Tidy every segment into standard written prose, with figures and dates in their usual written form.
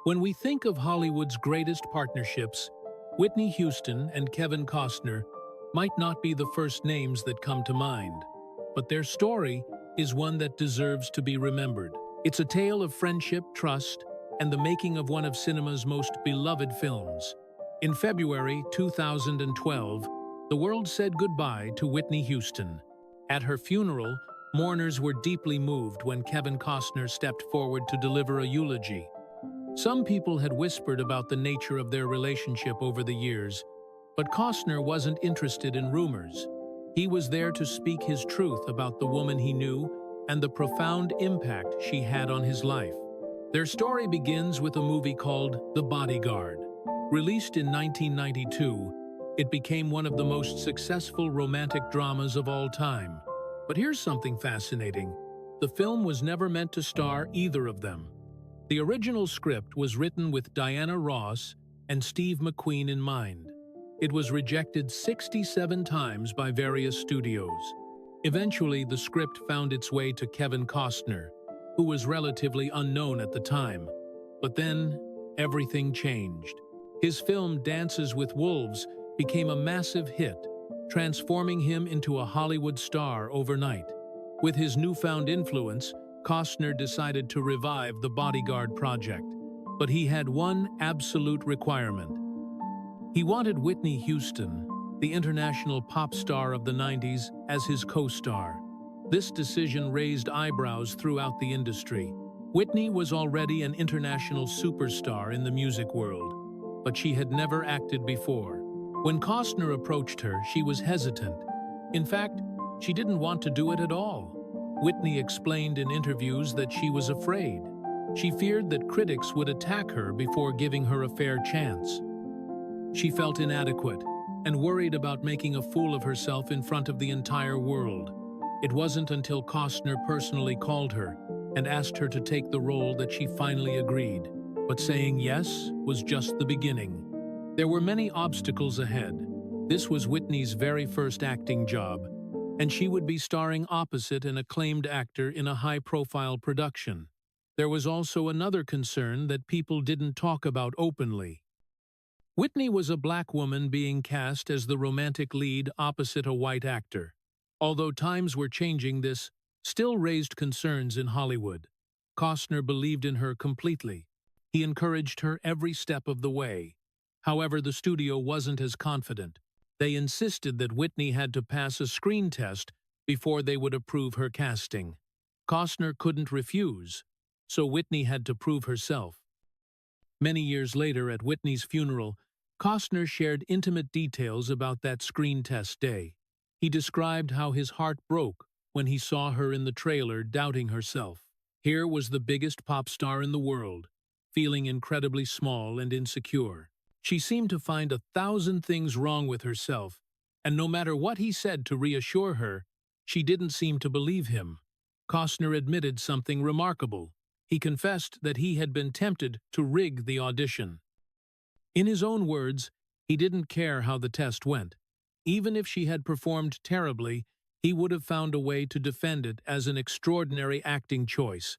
When we think of Hollywood's greatest partnerships, Whitney Houston and Kevin Costner might not be the first names that come to mind, but their story is one that deserves to be remembered. It's a tale of friendship, trust, and the making of one of cinema's most beloved films. In February 2012, the world said goodbye to Whitney Houston. At her funeral, mourners were deeply moved when Kevin Costner stepped forward to deliver a eulogy. Some people had whispered about the nature of their relationship over the years, but Costner wasn't interested in rumors. He was there to speak his truth about the woman he knew and the profound impact she had on his life. Their story begins with a movie called The Bodyguard. Released in 1992, it became one of the most successful romantic dramas of all time. But here's something fascinating. The film was never meant to star either of them. The original script was written with Diana Ross and Steve McQueen in mind. It was rejected 67 times by various studios. Eventually, the script found its way to Kevin Costner, who was relatively unknown at the time. But then, everything changed. His film Dances with Wolves became a massive hit, transforming him into a Hollywood star overnight. With his newfound influence, Costner decided to revive the Bodyguard project. But he had one absolute requirement. He wanted Whitney Houston, the international pop star of the 90s, as his co-star. This decision raised eyebrows throughout the industry. Whitney was already an international superstar in the music world, but she had never acted before. When Costner approached her, she was hesitant. In fact, she didn't want to do it at all. Whitney explained in interviews that she was afraid. She feared that critics would attack her before giving her a fair chance. She felt inadequate and worried about making a fool of herself in front of the entire world. It wasn't until Costner personally called her and asked her to take the role that she finally agreed. But saying yes was just the beginning. There were many obstacles ahead. This was Whitney's very first acting job, and she would be starring opposite an acclaimed actor in a high-profile production. There was also another concern that people didn't talk about openly. Whitney was a black woman being cast as the romantic lead opposite a white actor. Although times were changing, this still raised concerns in Hollywood. Costner believed in her completely. He encouraged her every step of the way. However, the studio wasn't as confident. They insisted that Whitney had to pass a screen test before they would approve her casting. Costner couldn't refuse, so Whitney had to prove herself. Many years later, at Whitney's funeral, Costner shared intimate details about that screen test day. He described how his heart broke when he saw her in the trailer doubting herself. Here was the biggest pop star in the world, feeling incredibly small and insecure. She seemed to find 1,000 things wrong with herself, and no matter what he said to reassure her, she didn't seem to believe him. Costner admitted something remarkable. He confessed that he had been tempted to rig the audition. In his own words, he didn't care how the test went. Even if she had performed terribly, he would have found a way to defend it as an extraordinary acting choice.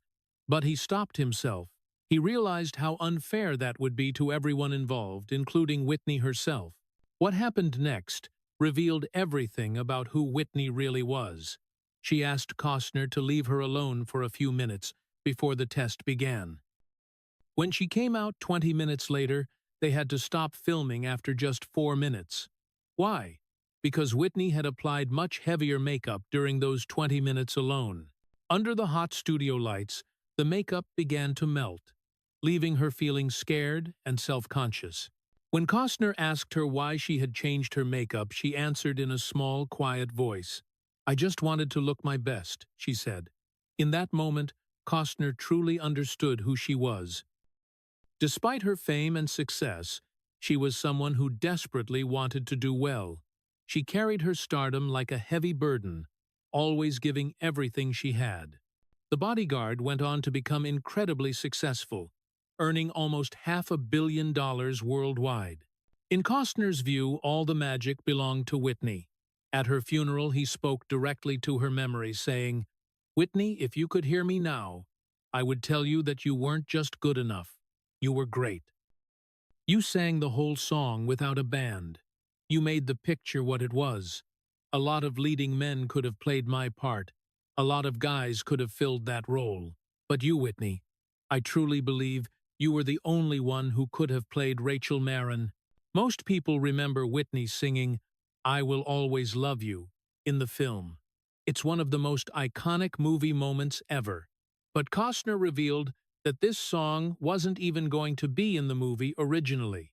But he stopped himself. He realized how unfair that would be to everyone involved, including Whitney herself. What happened next revealed everything about who Whitney really was. She asked Costner to leave her alone for a few minutes before the test began. When she came out 20 minutes later, they had to stop filming after just 4 minutes. Why? Because Whitney had applied much heavier makeup during those 20 minutes alone. Under the hot studio lights, the makeup began to melt, leaving her feeling scared and self-conscious. When Costner asked her why she had changed her makeup, she answered in a small, quiet voice. "I just wanted to look my best," she said. In that moment, Costner truly understood who she was. Despite her fame and success, she was someone who desperately wanted to do well. She carried her stardom like a heavy burden, always giving everything she had. The Bodyguard went on to become incredibly successful, earning almost $500 million worldwide. In Costner's view, all the magic belonged to Whitney. At her funeral, he spoke directly to her memory, saying, "Whitney, if you could hear me now, I would tell you that you weren't just good enough. You were great. You sang the whole song without a band. You made the picture what it was. A lot of leading men could have played my part. A lot of guys could have filled that role. But you, Whitney, I truly believe you were the only one who could have played Rachel Marin. Most people remember Whitney singing "I Will Always Love You" in the film. It's one of the most iconic movie moments ever. But Costner revealed that this song wasn't even going to be in the movie originally.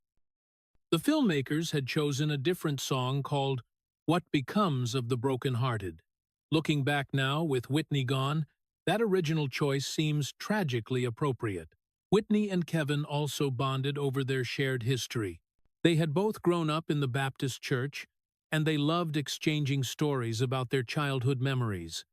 The filmmakers had chosen a different song called "What Becomes of the Broken-Hearted." Looking back now, with Whitney gone, that original choice seems tragically appropriate. Whitney and Kevin also bonded over their shared history. They had both grown up in the Baptist church, and they loved exchanging stories about their childhood memories.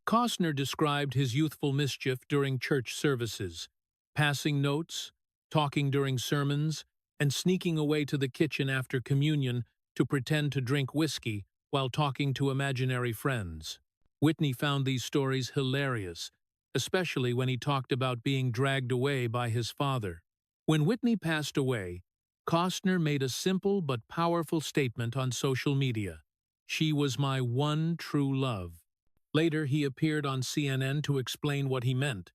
Costner described his youthful mischief during church services, passing notes, talking during sermons, and sneaking away to the kitchen after communion to pretend to drink whiskey while talking to imaginary friends. Whitney found these stories hilarious, especially when he talked about being dragged away by his father. When Whitney passed away, Costner made a simple but powerful statement on social media. "She was my one true love." Later, he appeared on CNN to explain what he meant.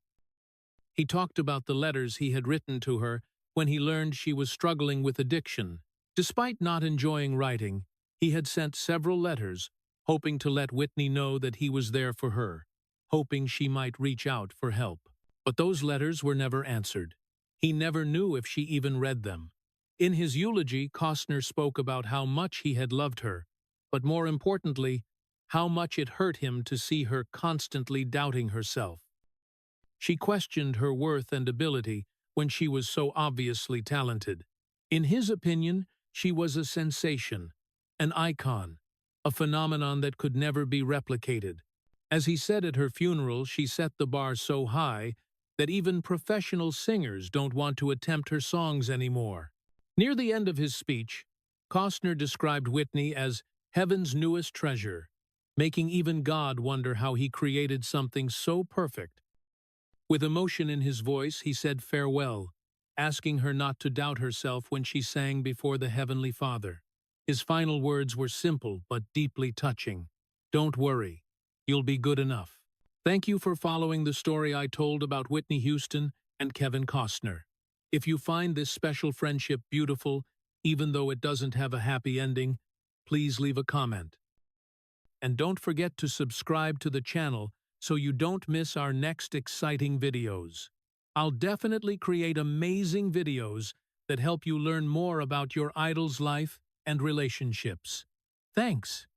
He talked about the letters he had written to her when he learned she was struggling with addiction. Despite not enjoying writing, he had sent several letters, hoping to let Whitney know that he was there for her, hoping she might reach out for help. But those letters were never answered. He never knew if she even read them. In his eulogy, Costner spoke about how much he had loved her, but more importantly, how much it hurt him to see her constantly doubting herself. She questioned her worth and ability when she was so obviously talented. In his opinion, she was a sensation, an icon, a phenomenon that could never be replicated. As he said at her funeral, she set the bar so high that even professional singers don't want to attempt her songs anymore. Near the end of his speech, Costner described Whitney as heaven's newest treasure, making even God wonder how he created something so perfect. With emotion in his voice, he said farewell, asking her not to doubt herself when she sang before the Heavenly Father. His final words were simple but deeply touching. "Don't worry, you'll be good enough." Thank you for following the story I told about Whitney Houston and Kevin Costner. If you find this special friendship beautiful, even though it doesn't have a happy ending, please leave a comment. And don't forget to subscribe to the channel so you don't miss our next exciting videos. I'll definitely create amazing videos that help you learn more about your idol's life and relationships. Thanks.